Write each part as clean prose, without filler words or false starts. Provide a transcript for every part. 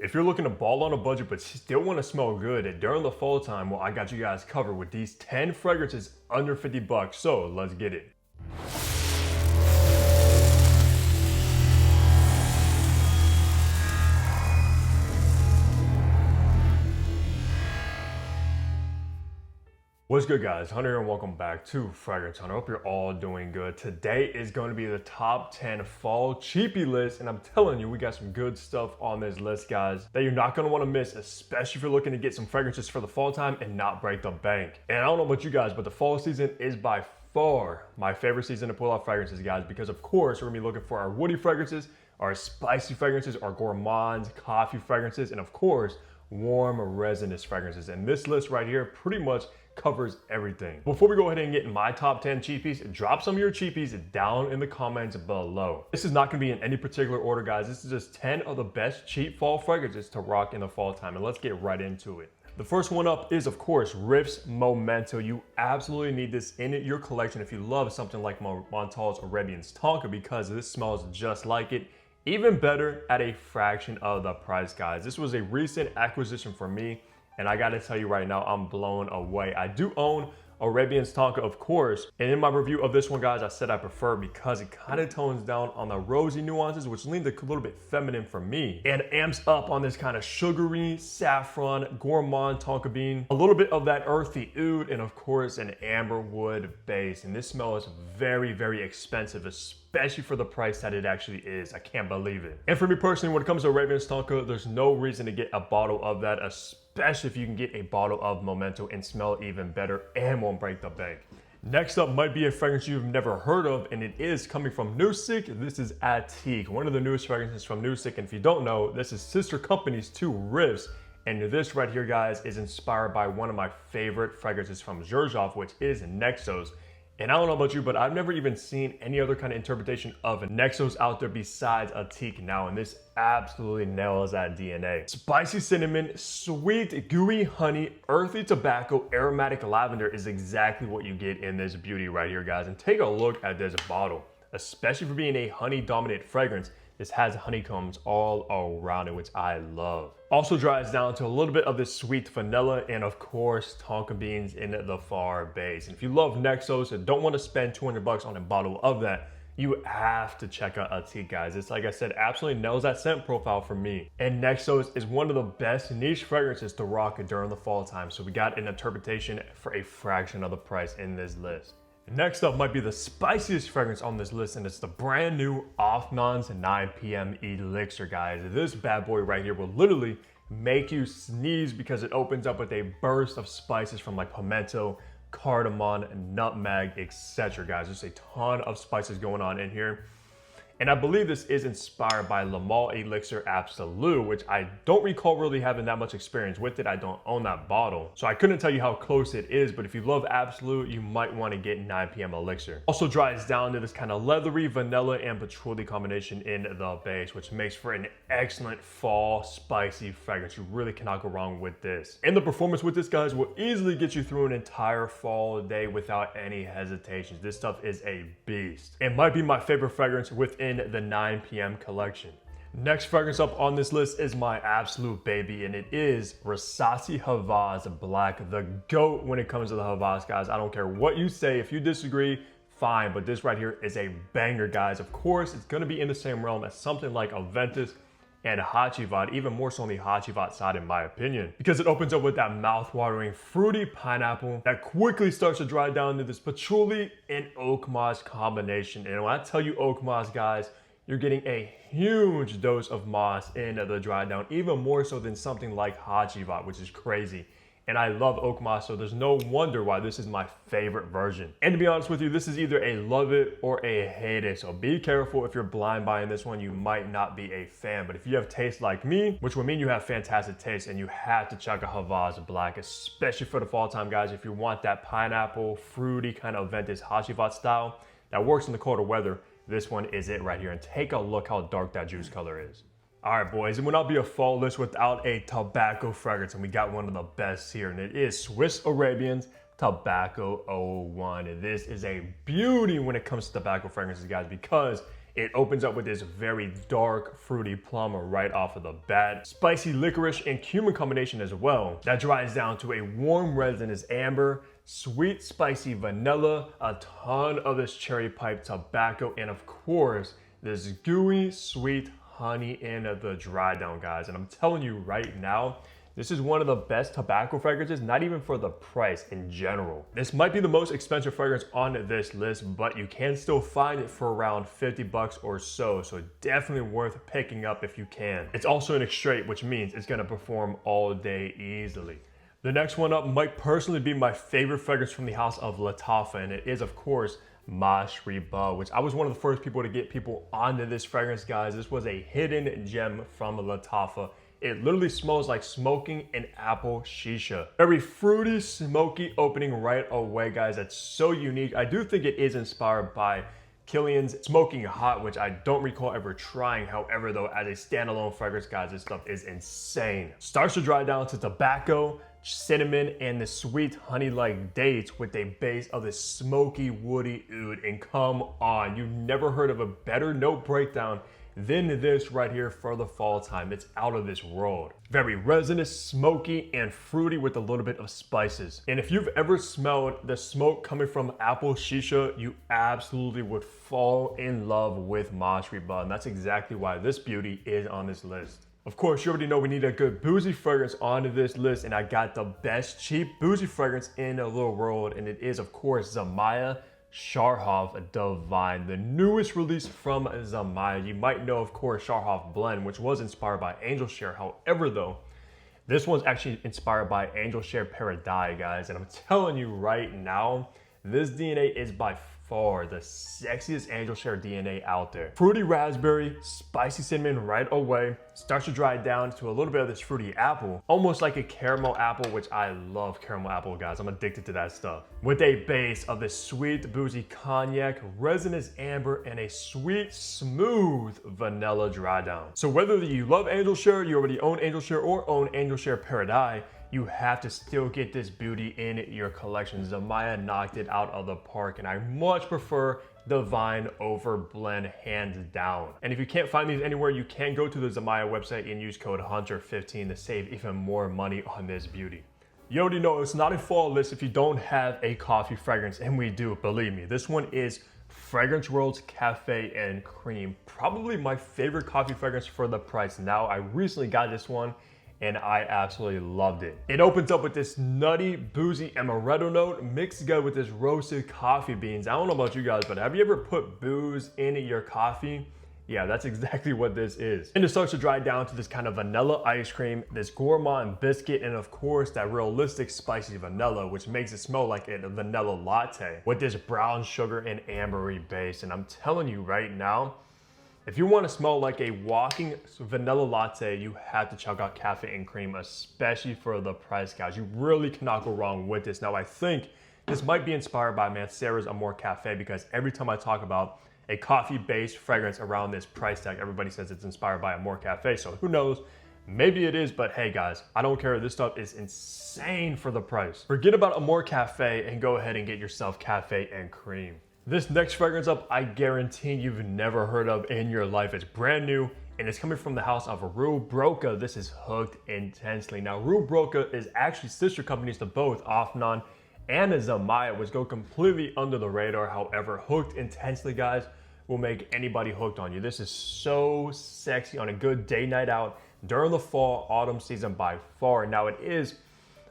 If you're looking to ball on a budget but still want to smell good during the fall time, well, I got you guys covered with these 10 fragrances under 50 bucks. So let's get it. What's good, guys? Hunter here and welcome back to Fragrance Hunter. Hope you're all doing good. Today is going to be the top 10 fall cheapie list, and I'm telling you, we got some good stuff on this list, guys, that you're not going to want to miss, especially if you're looking to get some fragrances for the fall time and not break the bank. And I don't know about you guys, but the fall season is by far my favorite season to pull out fragrances, guys, because of course we're going to be looking for our woody fragrances, our spicy fragrances, our gourmands, coffee fragrances, and of course warm resinous fragrances. And this list right here pretty much covers everything. Before we go ahead and get my top 10 cheapies, drop some of your cheapies down in the comments below. This is not going to be in any particular order, guys. This is just 10 of the best cheap fall fragrances to rock in the fall time, and let's get right into it. The first one up is, of course, Riff's Memento. You absolutely need this in your collection if you love something like Montal's Arabian's Tonka, because this smells just like it, even better at a fraction of the price, guys. This was a recent acquisition for me, and I gotta tell you right now, I'm blown away. I do own Arabian's Tonka, of course, and in my review of this one, guys, I said I prefer because it kind of tones down on the rosy nuances, which leans a little bit feminine for me, and amps up on this kind of sugary, saffron, gourmand Tonka bean, a little bit of that earthy oud, and of course, an amber wood base. And this smell is very, very expensive, especially for the price that it actually is. I can't believe it. And for me personally, when it comes to Arabian's Tonka, there's no reason to get a bottle of that, especially if you can get a bottle of Memento and smell even better and won't break the bank. Next up might be a fragrance you've never heard of, and it is coming from Nusik. This is Attique, one of the newest fragrances from Nusik. And if you don't know, this is sister companies to Riff's. And this right here, guys, is inspired by one of my favorite fragrances from Xerjoff, which is Nexos. And I don't know about you, but I've never even seen any other kind of interpretation of Nexos out there besides Attique now, and this absolutely nails that DNA. Spicy cinnamon, sweet, gooey honey, earthy tobacco, aromatic lavender is exactly what you get in this beauty right here, guys. And take a look at this bottle, especially for being a honey-dominant fragrance. This has honeycombs all around it, which I love. Also dries down to a little bit of this sweet vanilla and of course tonka beans in the far base. And if you love Nexos and don't want to spend 200 bucks on a bottle of that, you have to check out Attique, guys. It's, like I said, absolutely nails that scent profile for me. And Nexos is one of the best niche fragrances to rock during the fall time. So we got an interpretation for a fraction of the price in this list. Next up might be the spiciest fragrance on this list, and it's the brand new Offman's 9 p.m. Elixir, guys. This bad boy right here will literally make you sneeze because it opens up with a burst of spices from like pimento, cardamom, nutmeg, etc. guys. There's a ton of spices going on in here. And I believe this is inspired by Le Male Elixir Absolute, which I don't recall really having that much experience with it. I don't own that bottle, so I couldn't tell you how close it is, but if you love Absolute, you might want to get 9 p.m. Elixir. Also dries down to this kind of leathery vanilla and patchouli combination in the base, which makes for an excellent fall spicy fragrance. You really cannot go wrong with this. And the performance with this, guys, will easily get you through an entire fall day without any hesitations. This stuff is a beast. It might be my favorite fragrance within the 9 p.m. collection. Next fragrance up on this list is my absolute baby, and it is Versace Havas Black, the GOAT when it comes to the Havas, guys. I don't care what you say. If you disagree, fine, but this right here is a banger, guys. Of course, it's going to be in the same realm as something like aventus and hacivat, even more so on the hacivat side in my opinion, because it opens up with that mouth-watering fruity pineapple that quickly starts to dry down to this patchouli and oak moss combination. And when I tell you oak moss, guys, you're getting a huge dose of moss in the dry down, even more so than something like hacivat, which is crazy. And I love oak moss, so there's no wonder why this is my favorite version. And to be honest with you, this is either a love it or a hate it. So be careful if you're blind buying this one, you might not be a fan. But if you have taste like me, which would mean you have fantastic taste, and you have to check out Havas Black, especially for the fall time, guys. If you want that pineapple, fruity kind of aventus hacivat style that works in the colder weather, this one is it right here. And take a look how dark that juice color is. All right, boys, it would not be a fall list without a tobacco fragrance, and we got one of the best here, and it is Swiss Arabian's Tobacco 01. This is a beauty when it comes to tobacco fragrances, guys, because It opens up with this very dark, fruity plum right off of the bat. Spicy licorice and cumin combination as well. That dries down to a warm resinous amber, sweet spicy vanilla, a ton of this cherry pipe tobacco, and of course, this gooey, sweet honey in the dry down, guys. And I'm telling you right now, this is one of the best tobacco fragrances, not even for the price in general. This might be the most expensive fragrance on this list, but you can still find it for around 50 bucks or so. So definitely worth picking up if you can. It's also in a straight, which means it's gonna perform all day easily. The next one up might personally be my favorite fragrance from the house of Lattafa, and it is of course Mashriba, which I was one of the first people to get people onto this fragrance, guys. This was a hidden gem from Lattafa. It literally smells like smoking an apple shisha. Very fruity, smoky opening right away, guys. That's so unique. I do think it is inspired by Killian's Smoking Hot, which I don't recall ever trying. However, though, as a standalone fragrance, guys, this stuff is insane. Starts to dry down to tobacco, cinnamon, and the sweet honey-like dates with a base of the smoky, woody oud. And come on, you've never heard of a better note breakdown than this right here for the fall time. It's out of this world. Very resinous, smoky, and fruity with a little bit of spices. And if you've ever smelled the smoke coming from apple shisha, you absolutely would fall in love with Mashriba, and that's exactly why this beauty is on this list. Of course, you already know we need a good boozy fragrance onto this list, and I got the best cheap boozy fragrance in the little world, and it is, of course, Zamaya Zaharoff Divine, the newest release from Zamaya. You might know, of course, Zaharoff Blend, which was inspired by Angel Share. However, though, this one's actually inspired by Angel Share Paradise, guys. And I'm telling you right now, this DNA is by far the sexiest Angel Share DNA out there. Fruity raspberry, spicy cinnamon right away. Starts to dry down to a little bit of this fruity apple, almost like a caramel apple, which I love caramel apple, guys. I'm addicted to that stuff. With a base of this sweet, boozy cognac, resinous amber, and a sweet, smooth vanilla dry down. So whether you love Angel Share, you already own Angel Share, or own Angel Share Paradise, you have to still get this beauty in your collection. Zamaya knocked it out of the park, and I much prefer Divine over Blend, hands down. And if you can't find these anywhere, you can go to the Zamaya website and use code HUNTER15 to save even more money on this beauty. You already know it's not a fall list if you don't have a coffee fragrance, and we do, believe me. This one is Fragrance World's Cafe and Cream. Probably my favorite coffee fragrance for the price now. I recently got this one, and I absolutely loved it. It opens up with this nutty, boozy amaretto note mixed good with this roasted coffee beans. I don't know about you guys, but have you ever put booze in your coffee? Yeah, that's exactly what this is. And it starts to dry down to this kind of vanilla ice cream, this gourmand biscuit, and of course that realistic spicy vanilla, which makes it smell like a vanilla latte with this brown sugar and ambery base. And I'm telling you right now, if you want to smell like a walking vanilla latte, you have to check out Cafe and Cream, especially for the price, guys. You really cannot go wrong with this. Now, I think this might be inspired by Mancera's Amore Cafe, because every time I talk about a coffee-based fragrance around this price tag, everybody says it's inspired by Amore Cafe. So who knows? Maybe it is, but hey guys, I don't care. This stuff is insane for the price. Forget about Amore Cafe and go ahead and get yourself Cafe and Cream. This next fragrance up, I guarantee you've never heard of in your life. It's brand new, and it's coming from the house of Rue Broca. This is Hooked Intensely. Now, Rue Broca is actually sister companies to both Afnan and Zamaya, which go completely under the radar. However, Hooked Intensely, guys, will make anybody hooked on you. This is so sexy on a good day night out during the fall, autumn season by far. Now, it is,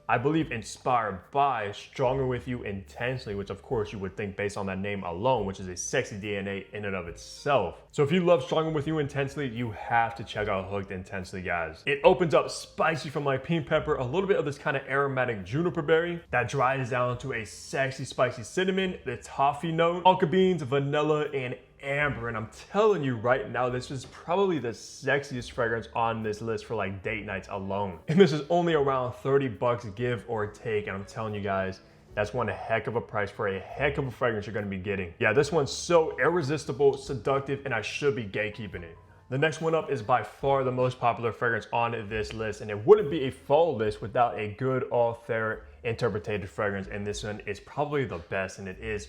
I believe, inspired by Stronger With You Intensely, which of course you would think based on that name alone, which is a sexy DNA in and of itself. So if you love Stronger With You Intensely, you have to check out Hooked Intensely, guys. It opens up spicy from like pink pepper, a little bit of this kind of aromatic juniper berry that dries down to a sexy spicy cinnamon, the toffee note, tonka beans, vanilla, and amber. And I'm telling you right now, this is probably the sexiest fragrance on this list for like date nights alone. And this is only around 30 bucks, give or take. And I'm telling you guys, that's one heck of a price for a heck of a fragrance you're gonna be getting. Yeah, this one's so irresistible, seductive, and I should be gatekeeping it. The next one up is by far the most popular fragrance on this list, and it wouldn't be a fall list without a good all-fair interpreted fragrance, and this one is probably the best, and it is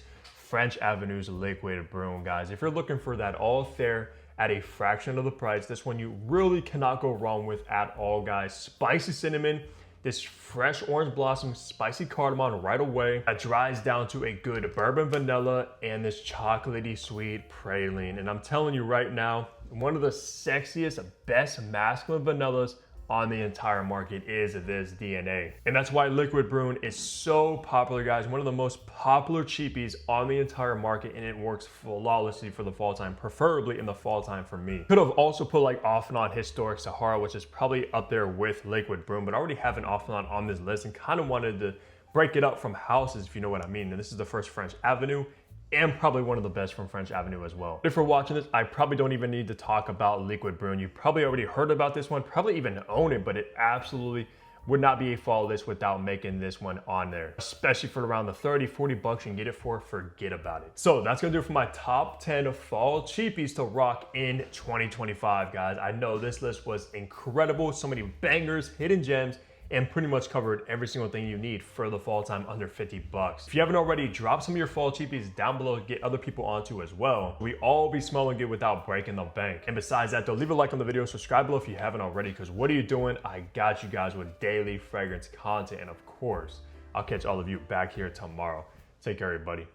French Avenue's liquid broom, guys. If you're looking for that all there at a fraction of the price, this one you really cannot go wrong with at all, guys. Spicy cinnamon, this fresh orange blossom, spicy cardamom right away. That dries down to a good bourbon vanilla and this chocolatey sweet praline. And I'm telling you right now, one of the sexiest, best masculine vanillas on the entire market is this DNA. And that's why liquid broom is so popular, guys. One of the most popular cheapies on the entire market, and it works flawlessly for the fall time, preferably in the fall time for me. Could have also put like off and on historic Sahara, which is probably up there with liquid broom, but I already have an off and on this list and kind of wanted to break it up from houses, if you know what I mean. And this is the first French Avenue, and probably one of the best from French Avenue as well. If you're watching this, I probably don't even need to talk about liquid broom. You probably already heard about this one, probably even own it, but it absolutely would not be a fall list without making this one on there. Especially for around the 30, 40 bucks you can get it for, forget about it. So that's gonna do it for my top 10 fall cheapies to rock in 2025, guys. I know this list was incredible, so many bangers, hidden gems, and pretty much covered every single thing you need for the fall time under 50 bucks. If you haven't already, drop some of your fall cheapies down below to get other people onto as well. We all be smelling good without breaking the bank. And besides that though, leave a like on the video, subscribe below if you haven't already, because what are you doing? I got you guys with daily fragrance content. And of course, I'll catch all of you back here tomorrow. Take care, everybody.